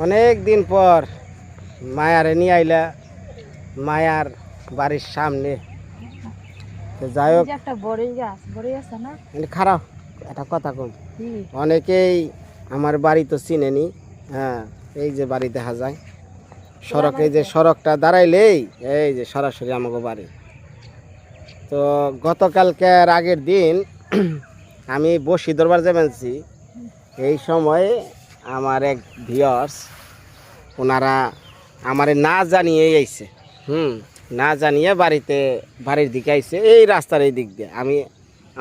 অনেক দিন পর মায়ারে নিয়ে আইলা মায়ার বাড়ির সামনে। তো যাই হোক, একটা বড়ই গাছ বড়ই আছে না, খারাপ একটা কথা কম, কি অনেকেই আমার বাড়ি তো চিনেনি। হ্যাঁ, এই যে বাড়ি দেখা যায় সড়ক, এই যে সড়কটা দাঁড়াইলেই এই যে সরাসরি আমাকে বাড়ি। তো গতকালকের আগের দিন আমি বসি দরবার যাবেনছি, এই সময় আমার এক ভিউয়ার্স ওনারা আমারে না জানিয়ে আইছে, না জানিয়ে বাড়ির দিকে আইছে, এই রাস্তার এই দিক দিয়ে।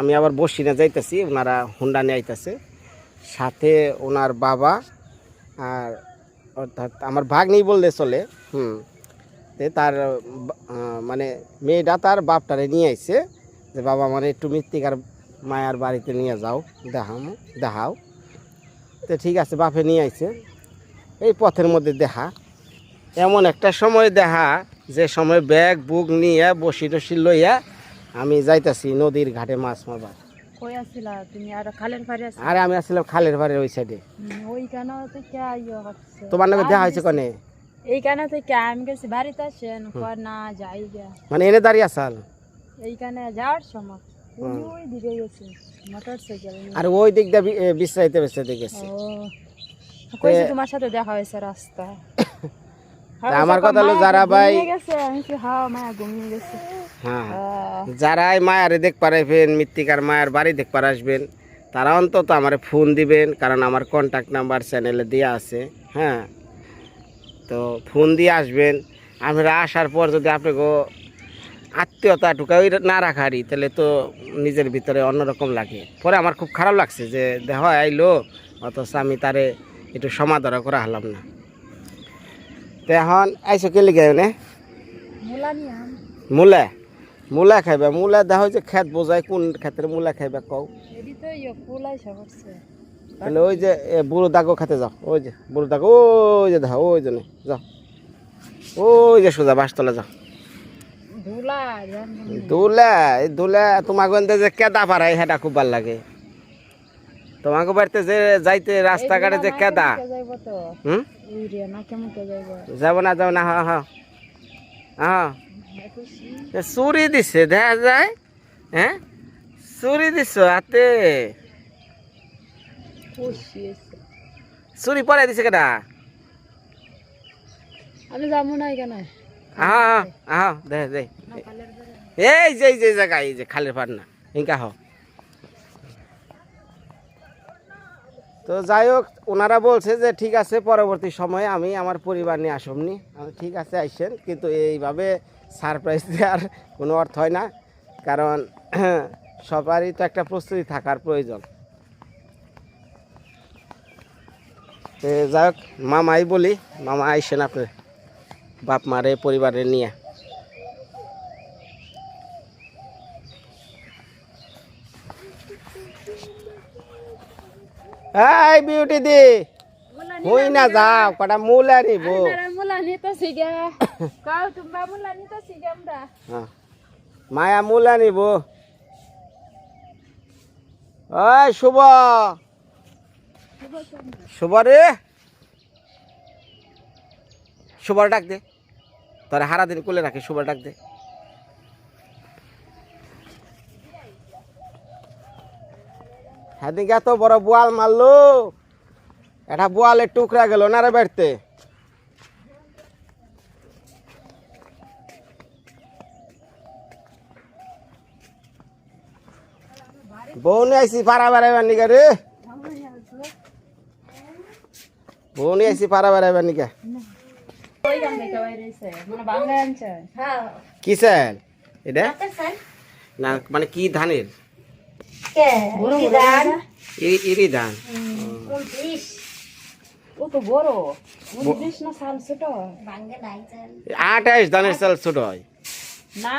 আমি আবার বসি না যাইতেছি, ওনারা হুন্ডা নিয়ে আইতেছে, সাথে ওনার বাবা আর অর্থাৎ আমার ভাগ্নি বললে চলে। তার মানে মেয়েটা তার বাপটারে নিয়ে আইছে যে বাবা আমার একটু মৃত্তিকার মায়ার বাড়িতে নিয়ে যাও, দেখাও। তো ঠিক আছে, বাপে নিয়ে আইছে। এই পথের মধ্যে দেখা, এমন একটা সময় দেখা যে সময় ব্যাগ বুক নিয়ে বসি টসি লইয়া আমি যাইতাছি নদীর ঘাটে মাছ মারবার। কই আছিলা তুমি? আর খালের পাড়ে আছিলা? আরে আমি আসছিলাম খালের পাড়ে ওই সাইডে। ওইখানে থেকে ইয়ে হচ্ছে, তোমার নাকি দেখা হয়েছে কনে? এইখানে থেকে আমি গেছি বাড়িতে আসেন, কর না যাই গা, মানে এনে দাঁড়িয়ে আসাল এইখানে যাওয়ার সময় ওই দিকে গেছে মোটর সাইকেল। আর ওই দিক দিয়ে বিশ্রাইতে গেছে। ও কইছি তোমার সাথে দেখা হয়েছে রাস্তা। আমার কথা হলো যারা ভাই গেছে, আমি কি হ্যাঁ মায়া ঘুমিয়ে গেছে। হ্যাঁ, যারাই মায়ারে দেখ পারাইবেন, মৃত্তিকার মায়ের বাড়ি দেখ পার আসবেন, তারা অন্তত আমার ফোন দিবেন, কারণ আমার কন্ট্যাক্ট নাম্বার চ্যানেলে দেওয়া আছে। হ্যাঁ, তো ফোন দিয়ে আসবেন। আমরা আসার পর যদি আপনাকে আত্মীয়তা টুকাই না রাখারি, তাহলে তো নিজের ভিতরে অন্যরকম লাগে। পরে আমার খুব খারাপ লাগছে যে দেখ আইলো, অথচ আমি তারে একটু সমাদর করা হলাম না। তো এখন আইসো কে লিখে নে মূলা খাইবা? মূলা দেখা যে খেত বোঝায়, কোন ক্ষেত্রে মূলা খাইবা কও? তাহলে ওই যে বুড়ো দাগো খেতে যাও, ওই যে বুড়ো দাগো, ওই যে দেখা, ওই জন্য যাও, ওই যে সোজা বাসতলা যাও। ধুলা তোমাকে যে কেদা পাড়ায় সেটা খুব ভালো লাগে। তোমাকে বাড়িতে যে যাইতে রাস্তাঘাটে যে কেদা, যাব না হ্যাঁ হ্যাঁ হ্যাঁ, চুরি দিছে দেখা যায়। হ্যাঁ, চুরি দিছ হাতে, চুরি পরে দিছে কেডা? আমি যাবো না এখানে। এই যে জায়গা, এই যে খালের পার না ইনকা হ। তো যাই হোক, ওনারা বলছে যে ঠিক আছে পরবর্তী সময়ে আমি আমার পরিবার নিয়ে আসবনি। আমি ঠিক আছে আইসেন, কিন্তু এইভাবে সারপ্রাইজ দেওয়ার কোনো অর্থ হয় না, কারণ সবারই তো একটা প্রস্তুতি থাকার প্রয়োজন। তো যাই হোক, মামাই বলি, মামা আইসেন আপনি বাপ মারে পরিবারে নিয়ে। এই বিউটি দি হই না যাও, কটা মূলা নিব। মায়া মূলা নিব। ওই শুভ, শুভ রে, শুভর ডাক দে, তোরা হারা দিন কোলে রাখে, শুভর ডাক দে। সেদিকে এত বড় বোয়াল মারলো, এটা বোয়ালের টুকরা গেল না রে বাড়িতে। বউ নিয়ে আইসি পাড়া বেড়াইবার নিকা রে, বউ নিয়ে আইসি পাড়া বেড়াইবার নিকা। কি চাল এটা? না মানে কি ধানের? ইরি ধান। আঠাইশ ধানের চাল ছোট হয় না,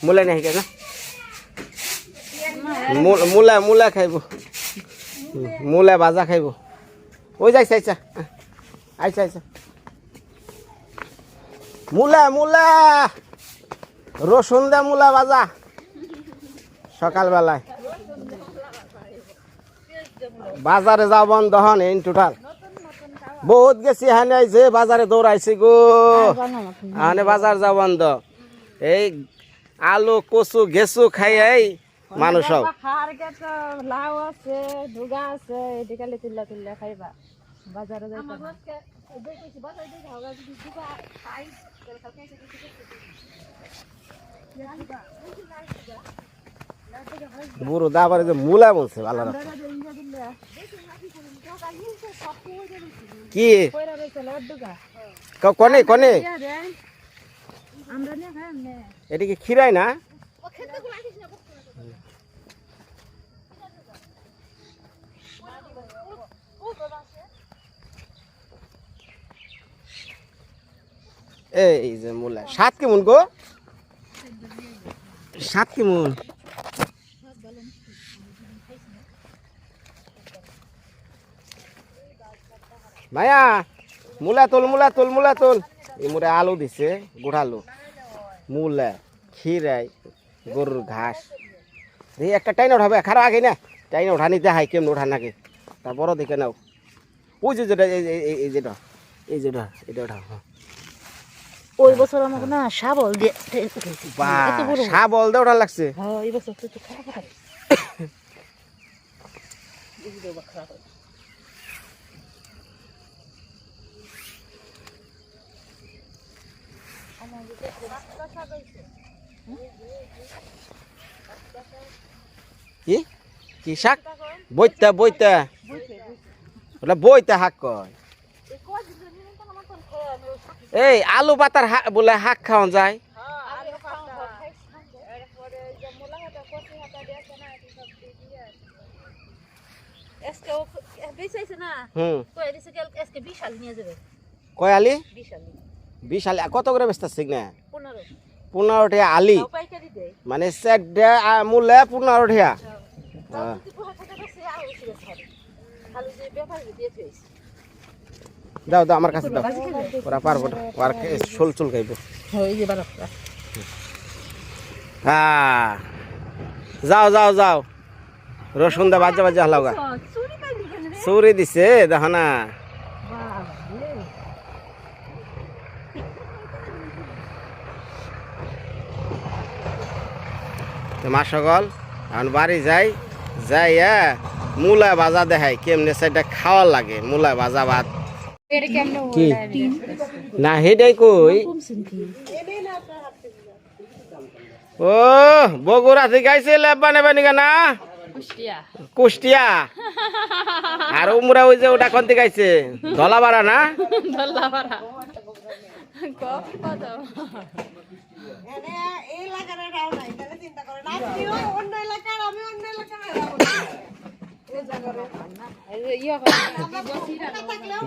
মূলা নেই কেন মূলা মূলা খাইব মূলা ভাজা খাইব ওই যাইছে আইসা আইসা আইসা মূলা মূলা রসুন দে মূলা ভাজা সকালবেলায় বাজারে যাও বন্ধ হন ইন টোটাল বহুত গেছি হানে আইছে বাজারে দৌড়াইছি গো হানে বাজার যাও বন্ধ এই আলু কচু গেছু খাই এই মানুষ সব লাউ আছে দুগা আছে এদিকে তুল্লা তুল্লা খাইবা বাজারে যাইবা বুড়ো দাবারে যে মূলা বলছে ভালো না কি কনে কনে এটা কি খিরাই না এই যে মূলা 7 কেমন গো 7 কেমন মায়া মূলা তোল মূলা তোল মূলা তোল এই মুড়ে আলু দিছে গুড়ালু মূলা খিরাই গরুর ঘাস এই একটা টাইন উঠাবে খারাপ আগে না টাইন উঠা নিতে হাই কেমন উঠা নাকি তারপর দেখে নাও ওই যে যেটা এই যেটা এই যেটা এটা উঠা ওই বছর আমাকে না শাবল দিয়ে শাবল দিয়ে ওঠা লাগছে হ্যাঁ এই বছর তো খারাপ হয় কি কি শাক বইতা বইতা ওটা বইতা শাক কয় এই আলু পাতার বলে শাক খাওয়া যায় কয় আলি 20 আলি কত করে বেচতেছে না 15 টাকা আলি মানে সেট মূল্যে 15 টাকা দাও দাও আমার কাছে দাও ওরা পারবো না ওর শোল চুল খাইব হ্যাঁ যাও যাও যাও রসুন দা বাজে বাজে হালাওগা চুরি দিছে দেখো না মা সকল এখন বাড়ি যাই যাইয়া মূলা ভাজা দেখাই কেমনে সেটা খাওয়া লাগে মূলা ভাজা ভাত কি না হেডাই কই ও বগুড়া থেকে আইছে লেবা নেবা নিগা না কুষ্টিয়া আর উমরা ওই যে ওটা কোন থেকে আইছে ধলাবাড়া না ধলাবাড়া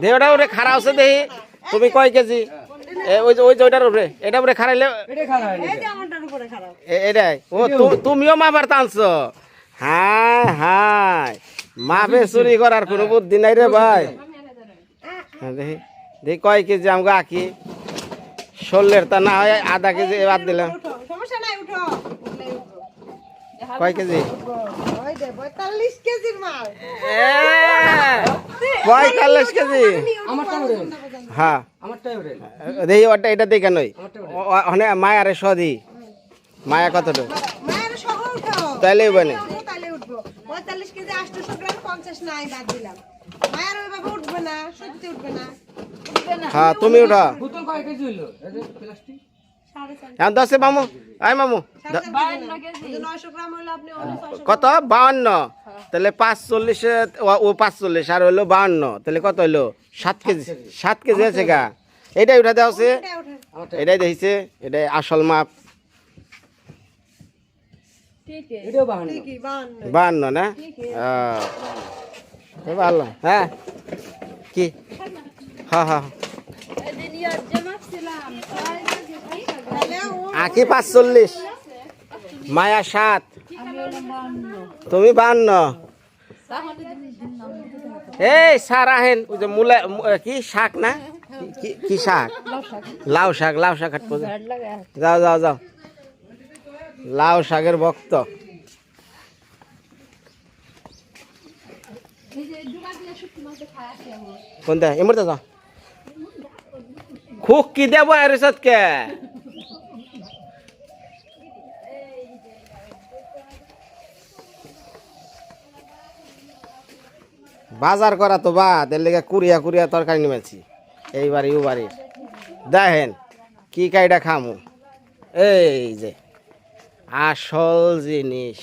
দেওটা ওরে খারা আছে দেখি তুমি কয় কেজি ওই যে ওইটার উপরে এটা উপরে খারাইলে এটাই ও তুমিও মাপার টানছো হাই হাই মাপে চুরি করার কোনো বুদ্ধি নাই রে ভাই দেখি দেখি কয় কেজি আমাকে আঁকি 16 তা না হয় আধা কেজি বাদ দিলাম কয় কেজি 45 কেজি হ্যাঁ দেখি ওটা এটা দেখে নই মায়ারে সদি মায়া কতটা তাইলে মানে হ্যাঁ তুমি উঠা এখন 10 মামু আই মামু কত 52 তাহলে 45 ও 45 আর হইলো 52 তাহলে কত হইলো 7 কেজি 7 কেজি আছে গা এটাই উঠা দেওয়া আছে এটাই দেখিছে এটাই আসল মাপ 52 না ভালো হ্যাঁ কি হ্যাঁ হ্যাঁ আঁকি 45, মায়া 7, তুমি 52। এই স্যার আহেন, ওই যে মূলা কি শাক না, কি শাক? লাউ শাক, লাউ শাক কাটবো। যাও যাও যাও, লাউ শাকের ভক্ত। কোনটা এমরটা যাও, খুব কি দেবো এর কে? বাজার করা তো বাদ, এর লেগে কুড়িয়া কুড়িয়া তরকারি নিমেছি এই বাড়ি ও বাড়ির। দেখেন কি কাইটা খামু, এই যে আসল জিনিস।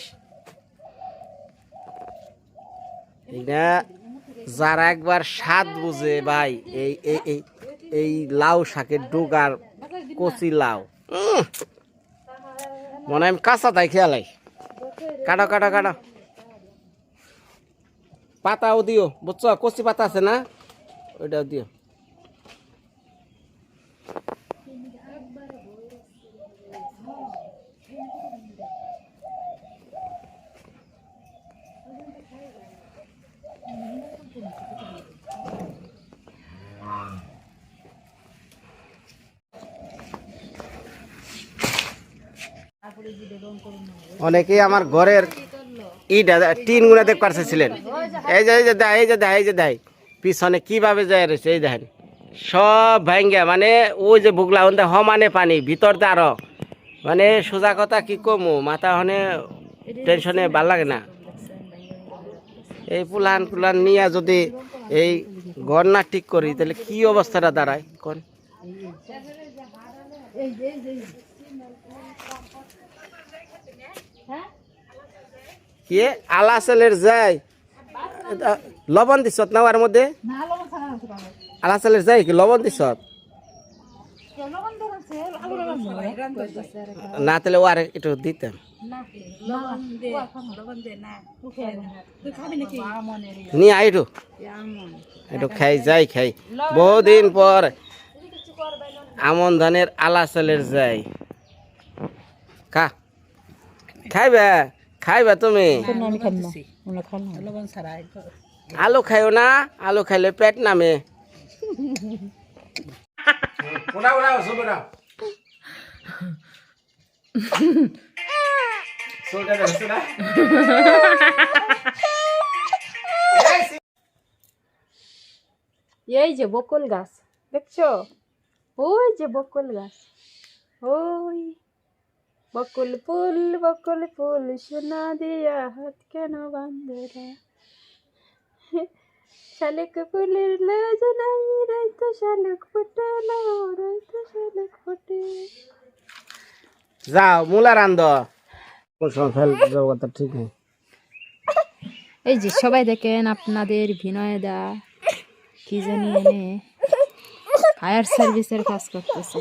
এটা যারা একবার স্বাদ বুঝে ভাই, এই এই এই এই লাউ শাকের ডুগার কচি লাউ, মনে হয় আমি কাঁচা তাই খেয়ালাই। কাটো কাটো কাটো, পাতাও দিও, বুঝছো? কচি পাতা আছে না, ওইটাও দিও। অনেকেই আমার ঘরের ইটা টিন গুলা দেখ পারছিলেন। এই যে এই যে দেয়, এই যে দেয়, এই যে দেয় পিছনে কিভাবে যায় রয়েছে, এই দেখেন সব ভাঙ্গা, মানে ওই যে বুগলা হন্দে সমানে পানি ভিতর দিয়ে আরো, মানে সোজা কথা কি কমু, মাথা হনে টেনশনে ভাল লাগে না। এই পুলান পুলান নিয়ে যদি এই ঘর না ঠিক করি তাহলে কি অবস্থাটা দাঁড়ায় কোন? কি আলা চালের যায়, লবণ দিছত না ওর মধ্যে? আলা চালের যায় কি লবণ দিছত না? তাহলে ও আর একটু দিতাম, নিয়ে আইটু একটু খাই যাই, খাই বহুদিন পর আমন ধানের আলা চালের যাই। খা, খাইবে খাইবে তুমি? আলু খাইও না, আলু খাইলে পেট নামে। এই যে বকুল গাছ দেখছো, ওই যে বকুল গাছ, ওই বকুল ফুল সোনা দিয়া হাত কেন বান্ধরা, শালিক ফুলের লাজ নাই রাইতো শালিক ফুটে না, রাইতো শালিক ফুটে। যাও মূলা রান্ধ, ঠিক নেই। এই যে সবাই দেখেন আপনাদের বিনয় দা কি জানি এনে ফায়ার সার্ভিসের কাজ করতেছে,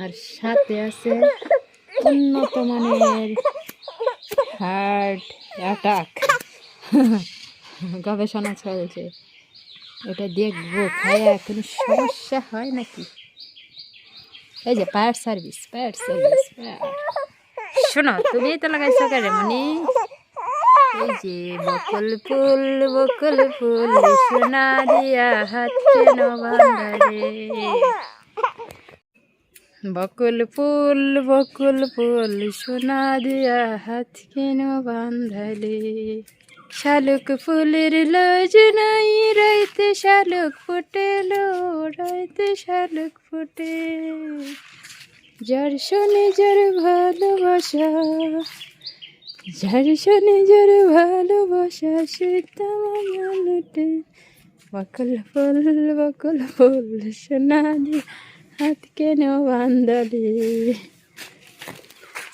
আর সাথে আছে উন্নত মানের হার্ট অ্যাটাক গবেষণা চলছে। এটা দেখবো খায়া কোনো সমস্যা হয় নাকি। এই যে ফায়ার সার্ভিস, ফায়ার সার্ভিস। শোনো, তুমি তো লাগাইছো কেন মনি? এই যে বকুল ফুল সোনা দিয়া হাত কেন বাঁধারে, বকুল ফুল সোনা দিয়া হাত কেন বাঁধালে, শালুক ফুলের লাজ নাই রাইতে শালুক ফুটে লো, রাইতে শালুক ফুটে, যার শোনে যার ভালোবাসা, যার শোনে যার ভালোবাসা সে তোমার লুটে, বকুল ফুল সোনা দিয়ে হাত কেন বাঁধালে,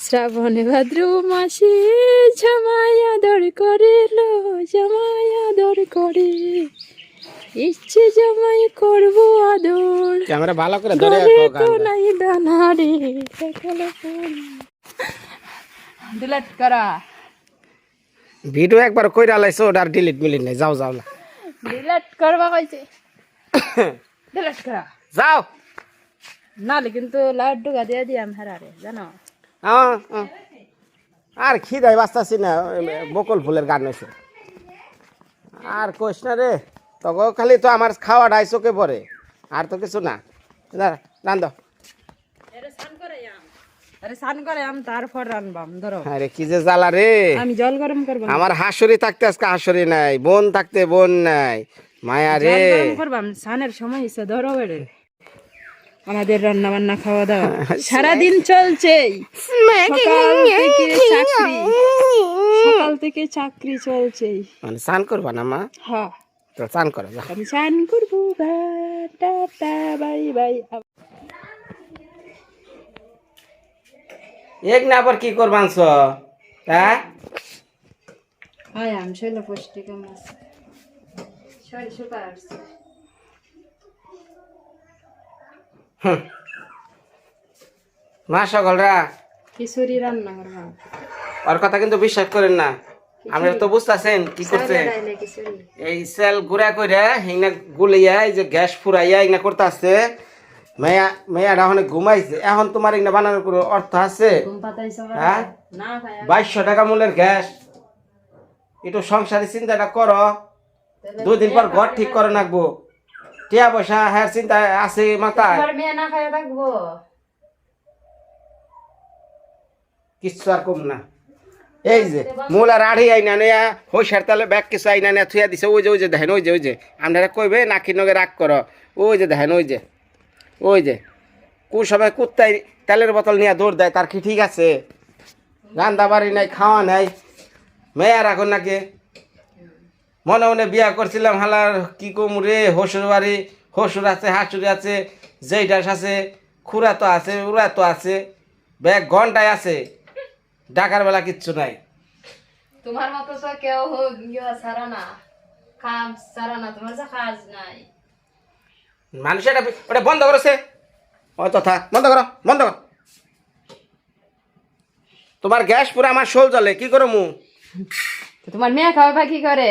শ্রাবণে ভাদ্র মাসে জামাই আদর করে লো, জামাই আদর করে, ইচ্ছে জামাই করবো আদর, ক্যামেরা ভালো করে ধরে তো নাই দানা রে, ডিলিট করা ভিডিও একবার কইরা লাইছো, ওটা আর ডিলিট মিলিট নাই। যাও যাও না, ডিলিট করবা কইছে, ডিলিট করা যাও নালে কিন্তু লাড্ডু গা দিয়ে দিয়াম হারারে জানো। হ্যাঁ আর খিদাই বাঁচতাছি না, বকুল ফুলের গান হয়েছে আর কোশ না রে। তখন খালি তো আমার খাওয়াটাই চোখে পড়ে, আর তো কিছু না। রান্ধ। আরে স্নান করে আম তারপর রানবাম ধরো। আরে কি যে জ্বালা রে, আমি জল গরম করব। আমার হাসুরি থাকতে আজকে হাসুরি নাই, বোন থাকতে বোন নাই, মায়া রে। জল গরম করবাম, স্নানের সময় এসে ধরো বেড়ে। আমাদের রান্না বান্না খাওয়া দাওয়া সারাদিন চলছেই, সকাল থেকে চাকরি চলছেই। মানে স্নান করবা না মা? হ্যাঁ তো স্নান করো যা। আমি স্নান করবো, টাটা বাই বাই। এক না আবার কি করবান হ্যাঁ? হ্যাঁ আমি শৈল পুষ্টিক মাছ শরীর শুকা আসছে। মা সকলরা খিচুড়ি রান্না করবা। ওর কথা কিন্তু বিশ্বাস করেন না, আমরা তো বুঝতেছেন কি করছে। এই সেল গুড়া কইরা হিংনা গুলিয়া, এই যে গ্যাস ফুরাইয়া হিংনা করতে আসছে। মেয়াটা অনেক ঘুমাইছে, এখন তোমার হিংনা বানানোর কোনো অর্থ আছে? হ্যাঁ, 2200 টাকা মূল্যের গ্যাস। একটু সংসারে চিন্তাটা করো, 2 দিন পর ঘর ঠিক করে রাখবো। টিয়া পয়সা হ্যাঁ চিন্তা আছে মাথায়? কিচ্ছু আর কম না। এই যে মূলা রাড়ি আইনা নেয়া হইসার তালে ব্যাগ কিছু আইনা নেয়া থুয়া দিছে। ওই যে দেখেন, ওই যে আপনারা কইবে নাকি নগে রাগ করো। ওই যে দেখেন, ওই যে সবাই কুত্তাই তেলের বোতল নিয়ে দৌড় দেয়, তার কি ঠিক আছে? রান্না বাড়ি নাই, খাওয়া নাই, মেয়া রাখুন নাকি? মনে মনে বিয়া করছিলাম, হালার কি কম রে, হসুর বাড়ি, হসুর আছে, হাসুরি আছে, জেইডাস আছে, খুড়া তো আছে, উড়া তো আছে, ব্যাগ ঘন্টায় আছে, ডাকার বেলা কিচ্ছু নাই। তোমার মতো তো কেউ সারা না, কাজ সারা না, তোমার যা কাজ নাই। মানুষ ওটা বন্ধ করেছে, ওই তথা বন্ধ কর। তোমার গ্যাস পুরো আমার শোল জলে, কি করো মু? তোমার মেয়ে খাওয়া কি করে?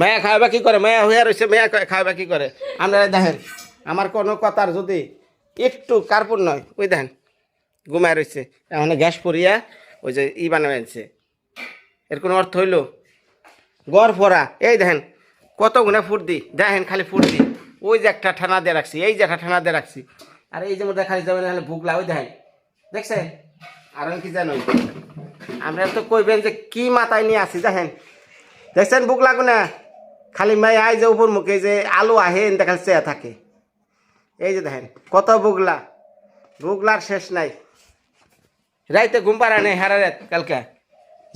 মেয়া খাওয়াবা কি করে? মেয়া হইয়া রয়েছে, মেয়া খাওয়াবা কি করে? আপনারা দেখেন, আমার কোনো কথার যদি একটু কার্পণ নয়, ওই দেখেন ঘুমায় রয়েছে, এখন গ্যাস পরিয়া ওই যে বানাইছে। এর কোনো অর্থ হইল? গড় ভরা, এই দেখেন কত গুণা ফুট দি, দেখেন খালি ফুট দি। ওই যে একটা ঠানা দিয়ে রাখছি, এই যে একটা ঠানা দিয়ে রাখছি, আর এই যে মধ্যে খালি যাবেন তাহলে ভুগলা। ওই দেখেন, দেখছেন? আর কি জানো, আমরা তো কইবেন যে কি মাথায় নিয়ে আসি। দেখছেন বুক লাগু না, খালি মেয়ে আই যে উপর মুখে যে আলু আহে দেখাল চেয়ে থাকে। এই যে দেখেন কত বুগলার শেষ নাই। রাইতে ঘুম পাড়া নেই, হারা রাত কালকে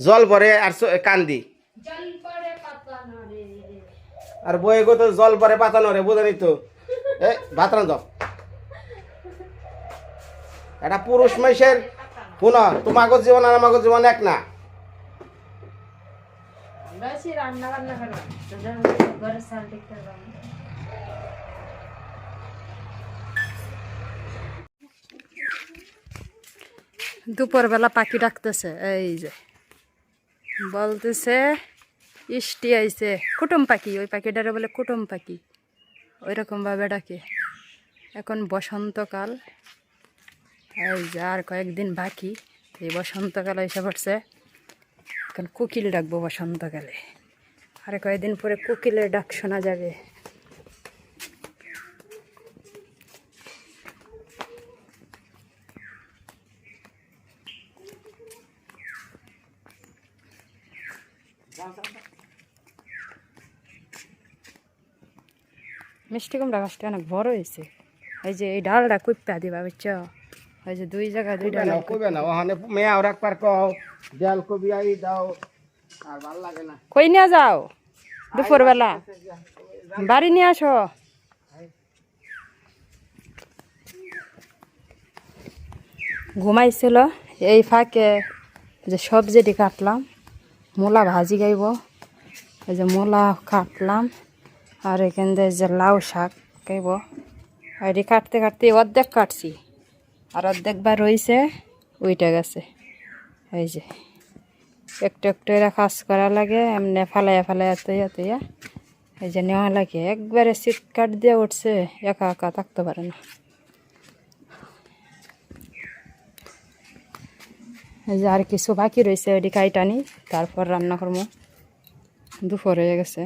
জল ভরে আর কান্দি। আর বয়ে গো তো জল ভরে পাতানো রে, বোঝানি তো। ভাত রান্ধ, এটা পুরুষ মেষের পুনঃ তোমাকে জীবন আর আমাকে জীবন এক না। দুপুরবেলা পাখি ডাকতেছে, এই যে বলতেছে ইষ্টি আইছে, কুটুম পাখি। ওই পাখিটারে বলে কুটুম পাখি, ওই রকম ভাবে ডাকে। এখন বসন্তকাল, এই যে আর কয়েকদিন বাকি, এই বসন্তকাল এসে পড়ছে। এখন কোকিল ডাকবো বসন্তকালে, আর কয়েকদিন পরে কোকিলের ডাক শোনা যাবে। মিষ্টি কুমড়া গাছটা অনেক বড় হয়েছে। এই যে এই ডালটা কুপ্পা দিবা, বুঝছ? ওই যে 2 জায়গায় 2 ডাল কইবে না, ওখানে মেয়া ওরা পার কও ডাল কবি আই দাও, আর ভালো লাগে না। কই নিয়ে যাও দুপুরবেলা? বাড়ি নিয়ে আসো। ঘুমাইছিল, এই ফাঁকে যে সবজিটি কাটলাম, মূলা ভাজি খাইব। এই যে মূলা কাটলাম, আর এখান থেকে যে লাউ শাক খাইব। এটি কাটতে কাটতে অর্ধেক কাটছি, আর অর্ধেক বার রয়েছে ওইটা গেছে। এই যে একটু একটু এরা কাজ করা লাগে, এমনি ফালাইয়া তৈয়া এই যে নেওয়া লাগে। একবারে শীত কাট দিয়ে উঠছে, একা একা থাকতে পারে না। এই যে আর কিছু বাকি রয়েছে ওইটি কাইটানি, তারপর রান্না করবো। দুপুর হয়ে গেছে।